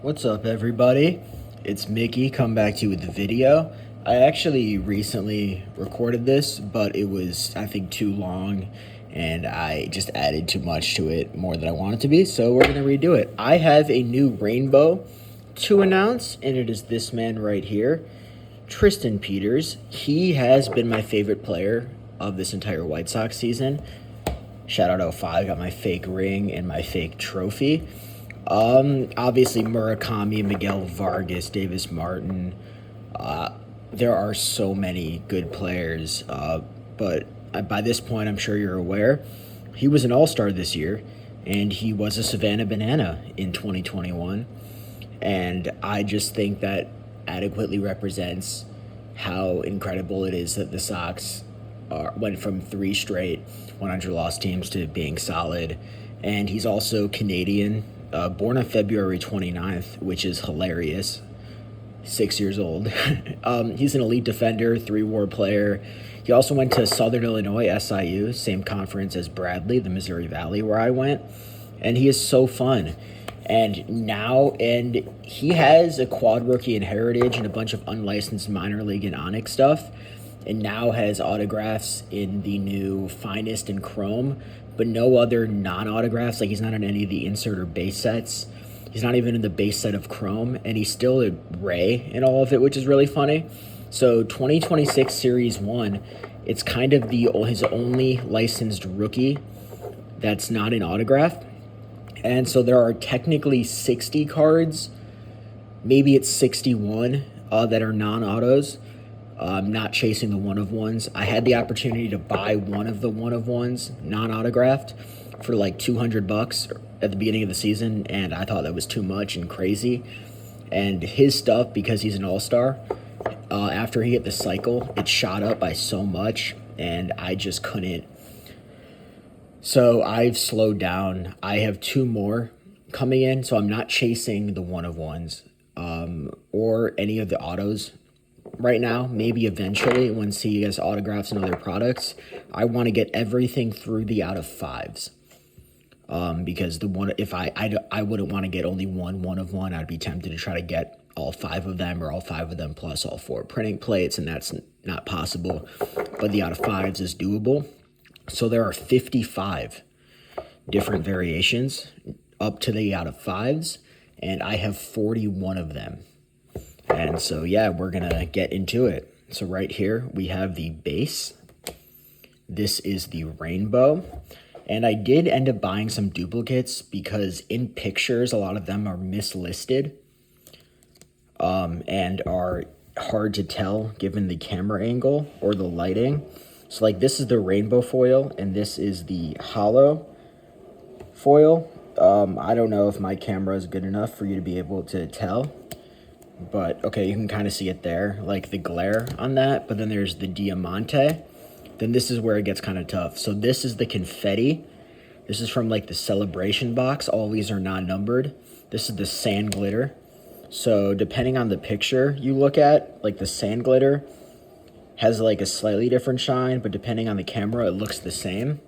What's up, everybody? It's Mickey, come back to you with the video. I actually recently recorded this, but it was, I think, too long, and I just added too much to it, more than I want it to be, so we're going to redo it. I have a new rainbow to announce, and it is this man right here, Tristan Peters. He has been my favorite player of this entire White Sox season. Shout out 05, got my fake ring and my fake trophy. Obviously Murakami, Miguel Vargas, Davis Martin. There are so many good players, but by this point, I'm sure you're aware, he was an all-star this year, and he was a Savannah Banana in 2021. And I just think that adequately represents how incredible it is that the Sox went from 3 straight 100 loss teams to being solid. And he's also Canadian, born on February 29th, which is hilarious. 6 years old. He's an elite defender, 3-war player. He also went to Southern Illinois, SIU, same conference as Bradley, the Missouri Valley, where I went. And he is so fun. And he has a quad rookie in heritage and a bunch of unlicensed minor league and Onyx stuff, and now has autographs in the new Finest and Chrome, but no other non-autographs. Like, he's not in any of the insert or base sets. He's not even in the base set of Chrome, and he's still a Ray in all of it, which is really funny. So 2026 Series 1, it's kind of his only licensed rookie that's not an autograph. And so there are technically 60 cards, maybe it's 61, that are non-autos. I'm not chasing the one-of-ones. I had the opportunity to buy one of the one-of-ones, non-autographed, for like $200 at the beginning of the season, and I thought that was too much and crazy. And his stuff, because he's an all-star, after he hit the cycle, it shot up by so much, and I just couldn't. So I've slowed down. I have 2 more coming in, so I'm not chasing the one-of-ones or any of the autos right now. Maybe eventually, once he gets autographs and other products, I want to get everything through the out of 5s. Because if I wouldn't want to get only one of one. I'd be tempted to try to get all 5 of them, or all 5 of them plus all 4 printing plates, and that's not possible. But the out of 5s is doable. So there are 55 different variations up to the out of 5s, and I have 41 of them. And so, yeah, we're going to get into it. So right here, we have the base. This is the rainbow. And I did end up buying some duplicates because in pictures, a lot of them are mislisted and are hard to tell given the camera angle or the lighting. So, like, this is the rainbow foil, and this is the hollow foil. I don't know if my camera is good enough for you to be able to tell. But, okay, you can kind of see it there, like the glare on that. But then there's the Diamante. Then this is where it gets kind of tough. So this is the confetti. This is from, like, the celebration box. All these are non-numbered. This is the sand glitter. So depending on the picture you look at, like, the sand glitter has, like, a slightly different shine, but depending on the camera, it looks the same.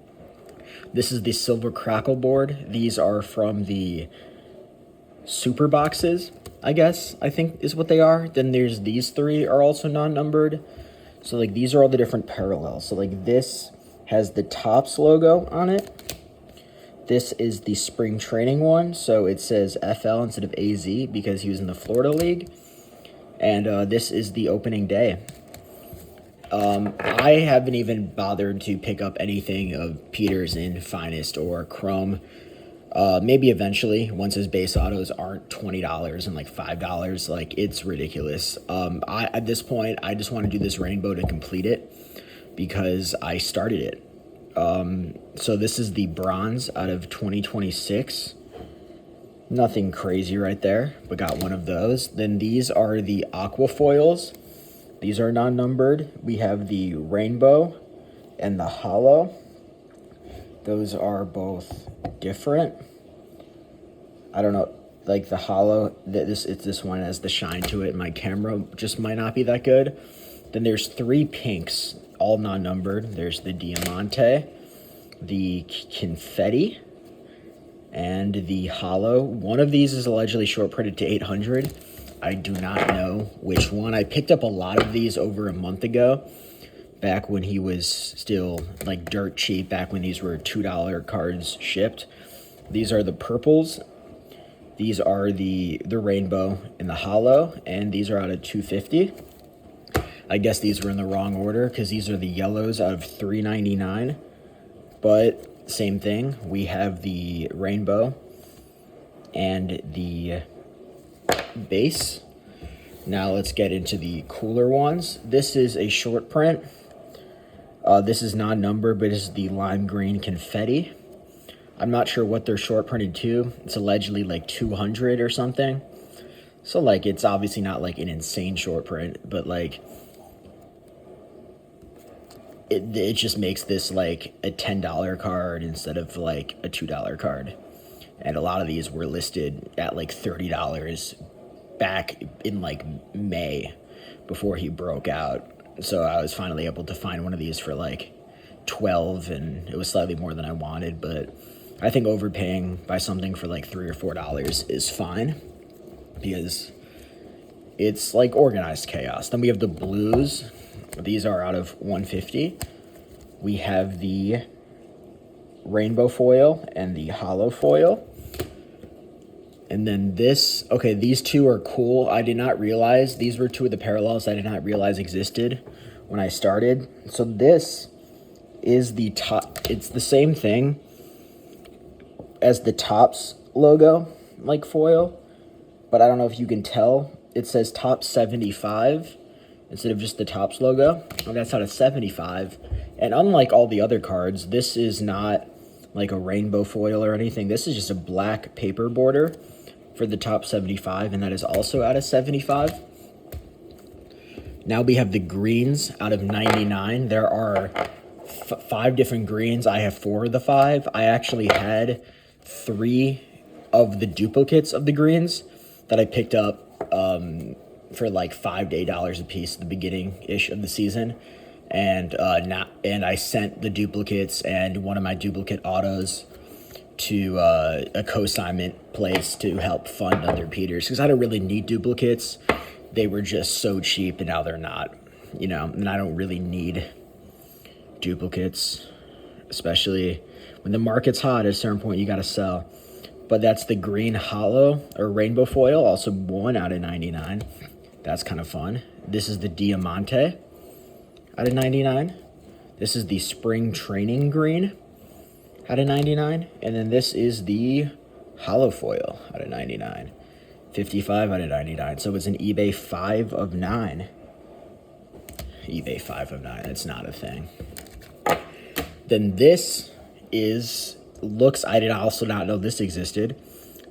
This is the silver crackle board. These are from the super boxes, I think is what they are. Then there's these 3 are also non-numbered. So, like, these are all the different parallels. So, like, this has the Topps logo on it. This is the spring training one. So it says FL instead of AZ because he was in the Florida League. And this is the opening day. I haven't even bothered to pick up anything of Peters in Finest or Chrome. Maybe eventually, once his base autos aren't $20 and like $5, like, it's ridiculous. At this point, I just want to do this rainbow to complete it because I started it. So this is the bronze out of 2026. Nothing crazy right there, but got one of those. Then these are the aqua foils. These are non-numbered. We have the rainbow and the hollow. Those are both different. I don't know, like the hollow, this one has the shine to it. My camera just might not be that good. Then there's 3 pinks, all non-numbered. There's the Diamante, the confetti, and the hollow. One of these is allegedly short printed to 800. I do not know which one. I picked up a lot of these over a month ago, back when he was still like dirt cheap, back when these were $2 cards shipped. These are the purples. These are the rainbow and the hollow, and these are out of 250. I guess these were in the wrong order because these are the yellows out of 399. But same thing, we have the rainbow and the base. Now let's get into the cooler ones. This is a short print. This is non-numbered, but it's the lime green confetti. I'm not sure what they're short printed to. It's allegedly like 200 or something. So like, it's obviously not like an insane short print, but like, it just makes this like a $10 card instead of like a $2 card. And a lot of these were listed at like $30 back in like May before he broke out. So I was finally able to find one of these for like 12, and it was slightly more than I wanted, but I think overpaying by something for like $3 or $4 is fine because it's like organized chaos. Then we have the blues. These are out of 150. We have the rainbow foil and the hollow foil. And then this, okay, these two are cool. I did not realize, these were two of the parallels I did not realize existed when I started. So this is the top, it's the same thing as the Topps logo, like foil, but I don't know if you can tell. It says top 75 instead of just the Topps logo. And that's out of 75. And unlike all the other cards, this is not like a rainbow foil or anything. This is just a black paper border for the top 75, and that is also out of 75. Now we have the greens out of 99. There are 5 different greens. I have 4 of the 5. I actually had 3 of the duplicates of the greens that I picked up for like $5 to $8 a piece at the beginning-ish of the season. And I sent the duplicates and one of my duplicate autos to a consignment place to help fund other Peters, because I don't really need duplicates. They were just so cheap, and now they're not, you know, and I don't really need duplicates, especially when the market's hot. At a certain point, you got to sell. But that's the green hollow or rainbow foil, also 1 out of 99. That's kind of fun. This is the Diamante out of 99. This is the spring training green out of 99. And then this is the hollow foil out of 99. 55 out of 99. So it's an eBay 5 of 9. eBay 5 of 9. That's not a thing. Then this looks, I did also not know this existed.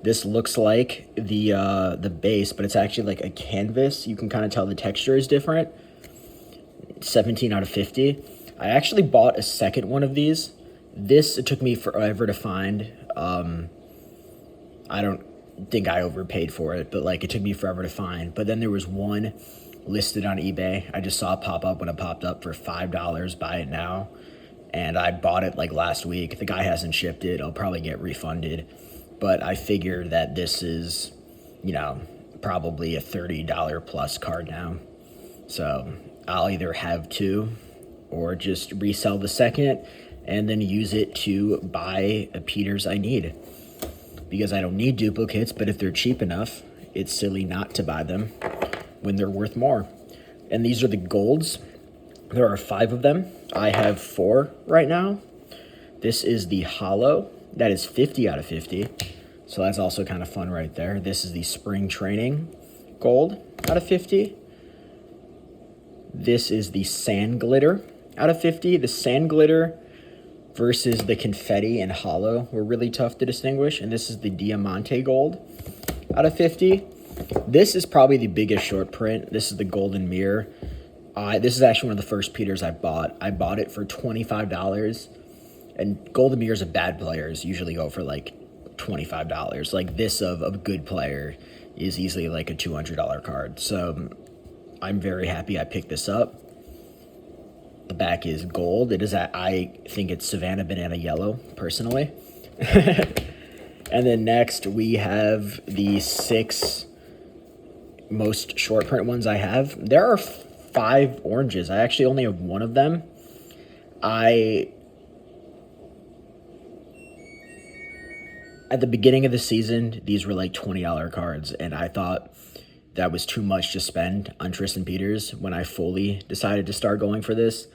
This looks like the base, but it's actually like a canvas. You can kind of tell the texture is different. 17 out of 50. I actually bought a second one of these. It took me forever to find. I don't think I overpaid for it, but like it took me forever to find. But then there was one listed on eBay. I just saw it pop up when it popped up for $5. Buy it now. And I bought it like last week. The guy hasn't shipped it. I'll probably get refunded. But I figured that this is, you know, probably a $30 plus card now. So I'll either have 2 or just resell the second and then use it to buy a Peters I need. Because I don't need duplicates, but if they're cheap enough, it's silly not to buy them when they're worth more. And these are the golds. There are 5 of them. I have 4 right now. This is the hollow. That is 50 out of 50. So that's also kind of fun right there. This is the spring training gold out of 50. This is the sand glitter out of 50. The sand glitter versus the confetti and hollow were really tough to distinguish. And this is the Diamante gold out of 50. This is probably the biggest short print. This is the golden mirror. This is actually one of the first Peters I bought. I bought it for $25. And golden mirrors of bad players usually go for like $25. Like this of a good player is easily like a $200 card. So I'm very happy I picked this up. The back is gold. It is, I think it's Savannah Banana Yellow, personally. And then next we have the 6 most short print ones I have. There are 5 oranges. I actually only have one of them. At the beginning of the season, these were like $20 cards, and I thought that was too much to spend on Tristan Peters when I fully decided to start going for this.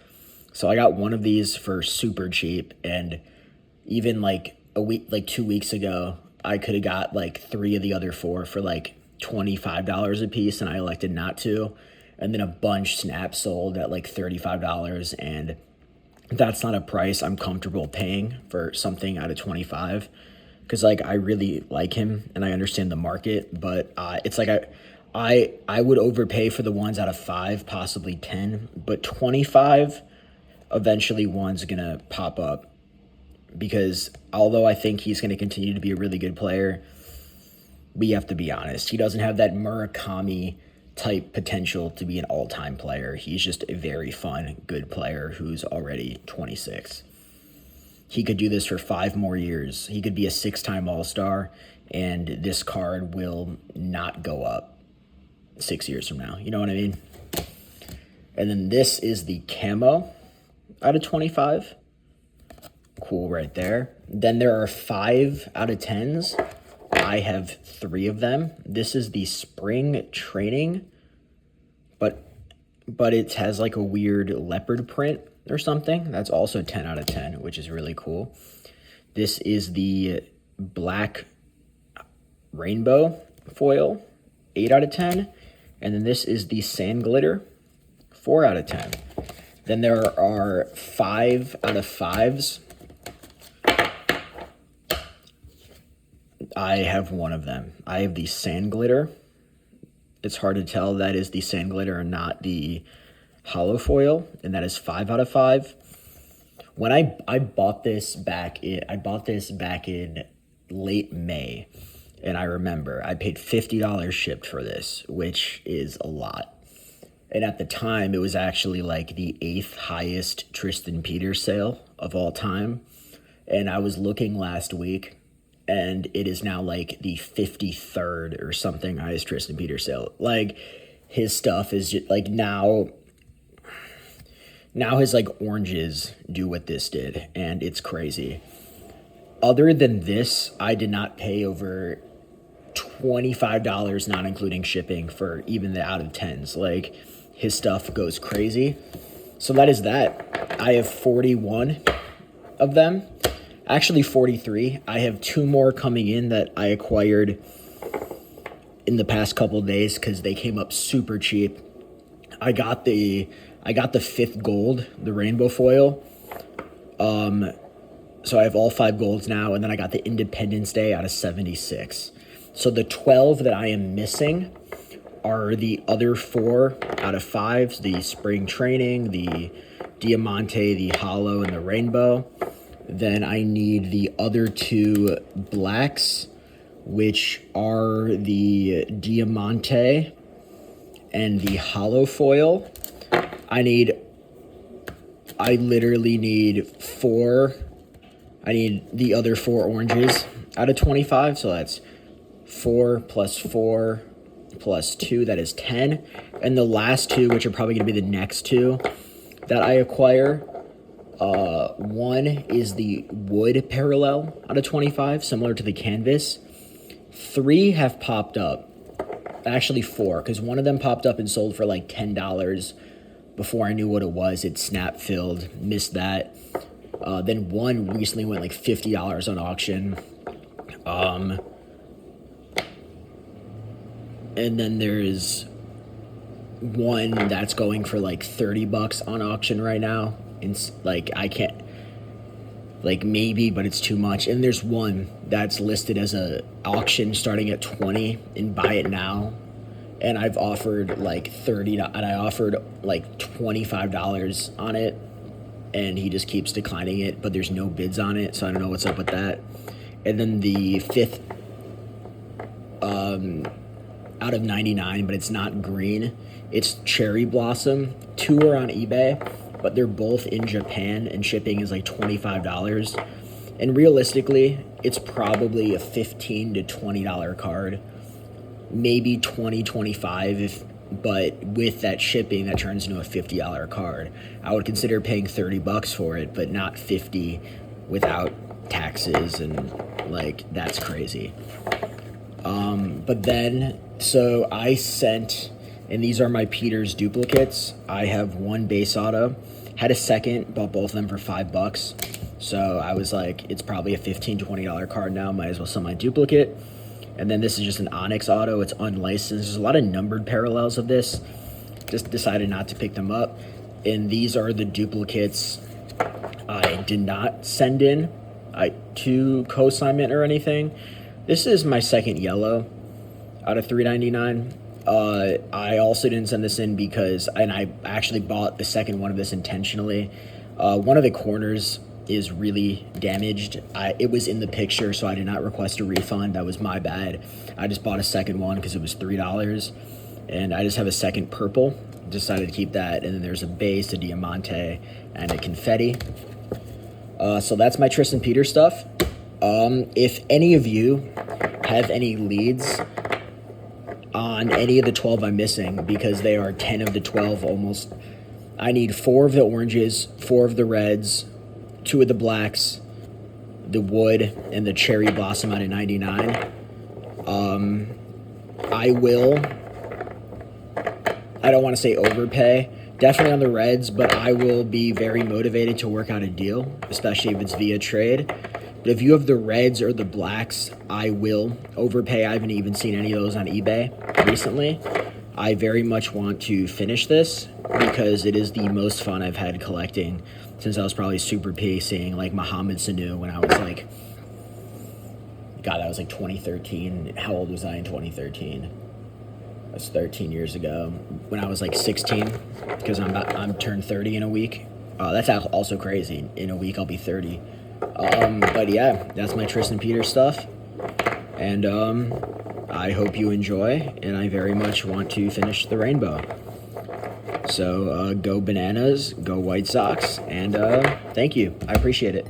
So I got one of these for super cheap, and even like 2 weeks ago, I could have got like 3 of the other 4 for like $25 a piece, and I elected not to. And then a bunch snap sold at like $35, and that's not a price I'm comfortable paying for something out of 25. Because like I really like him and I understand the market, but it's like I would overpay for the ones out of 5, possibly 10, but 25 eventually one's gonna pop up, because although I think he's gonna continue to be a really good player, we have to be honest, he doesn't have that Murakami type potential to be an all-time player. He's just a very fun, good player who's already 26. He could do this for 5 more years. He could be a 6-time All-Star, and this card will not go up 6 years from now. You know what I mean? And then this is the camo out of 25. Cool right there. Then there are 5 out of 10s. I have 3 of them. This is the spring training, but it has like a weird leopard print or something. That's also 10 out of 10, which is really cool. This is the black rainbow foil, 8 out of 10. And then this is the sand glitter, 4 out of 10. Then there are 5 out of 5s. I have one of them. I have the sand glitter. It's hard to tell that is the sand glitter and not the hollow foil, and that is 5 out of 5. When I bought this back in late May, and I remember I paid $50 shipped for this, which is a lot. And at the time, it was actually like the 8th highest Tristan Peters sale of all time. And I was looking last week, and it is now like the 53rd or something highest Tristan Peters sale. Like, his stuff is just like now his like oranges do what this did, and it's crazy. Other than this, I did not pay over $25, not including shipping, for even the out of 10s. Like, his stuff goes crazy. So that is that. I have 41 of them. Actually 43. I have 2 more coming in that I acquired in the past couple of days because they came up super cheap. I got the 5th gold, the rainbow foil. So I have all 5 golds now, and then I got the Independence Day out of 76. So the 12 that I am missing are the other 4 out of 5s, the spring training, the Diamante, the hollow, and the rainbow. Then I need the other 2 blacks, which are the Diamante and the hollow foil. I literally need 4. I need the other 4 oranges out of 25. So that's 4 plus 4 plus 2. That is 10. And the last 2, which are probably going to be the next 2 that I acquire. One is the wood parallel out of 25, similar to the canvas. 3 have popped up. Actually 4, because one of them popped up and sold for like $10 before I knew what it was. It snap filled, missed that. Then one recently went like $50 on auction. And then there's one that's going for like $30 on auction right now. And like, I can't, like, maybe, but it's too much. And there's one that's listed as a auction starting at 20 and buy it now. And I've offered like 30, and I offered like $25 on it, and he just keeps declining it, but there's no bids on it, so I don't know what's up with that. And then the 5th out of 99, but it's not green, it's cherry blossom. 2 are on eBay, but they're both in Japan, and shipping is like $25. And realistically, it's probably a $15 to $20 card, maybe 20, 25 if, but with that shipping, that turns into a $50 card. I would consider paying $30 for it, but not 50 without taxes, and like that's crazy. But then, so I sent, and these are my Peters duplicates. I have one base auto, had a second, bought both of them for $5. So I was like, it's probably a $15, $20 card now, might as well sell my duplicate. And then this is just an Onyx auto, it's unlicensed. There's a lot of numbered parallels of this. Just decided not to pick them up. And these are the duplicates I did not send in to co-assignment or anything. This is my second yellow out of 399. I also didn't send this in because, and I actually bought the second one of this intentionally. One of the corners is really damaged. It was in the picture, so I did not request a refund. That was my bad. I just bought a second one because it was $3, and I just have a second purple. Decided to keep that, and then there's a base, a diamante, and a confetti. So that's my Tristan Peters stuff. If any of you have any leads on any of the 12 I'm missing, because they are 10 of the 12 almost, I need 4 of the oranges, 4 of the reds, 2 of the blacks, the wood, and the cherry blossom out of 99. I don't want to say overpay, definitely on the reds, but I will be very motivated to work out a deal, especially if it's via trade. But if you have the reds or the blacks, I will overpay. I haven't even seen any of those on eBay recently. I very much want to finish this because it is the most fun I've had collecting since I was probably Super P, seeing like Mohamed Sanu when I was like, God, that was like 2013. How old was I in 2013? That's 13 years ago. When I was like 16, because I'm turned 30 in a week. That's also crazy. In a week I'll be 30. But yeah, that's my Tristan Peters stuff. And I hope you enjoy, and I very much want to finish the rainbow. So go Bananas, go White Sox, and thank you. I appreciate it.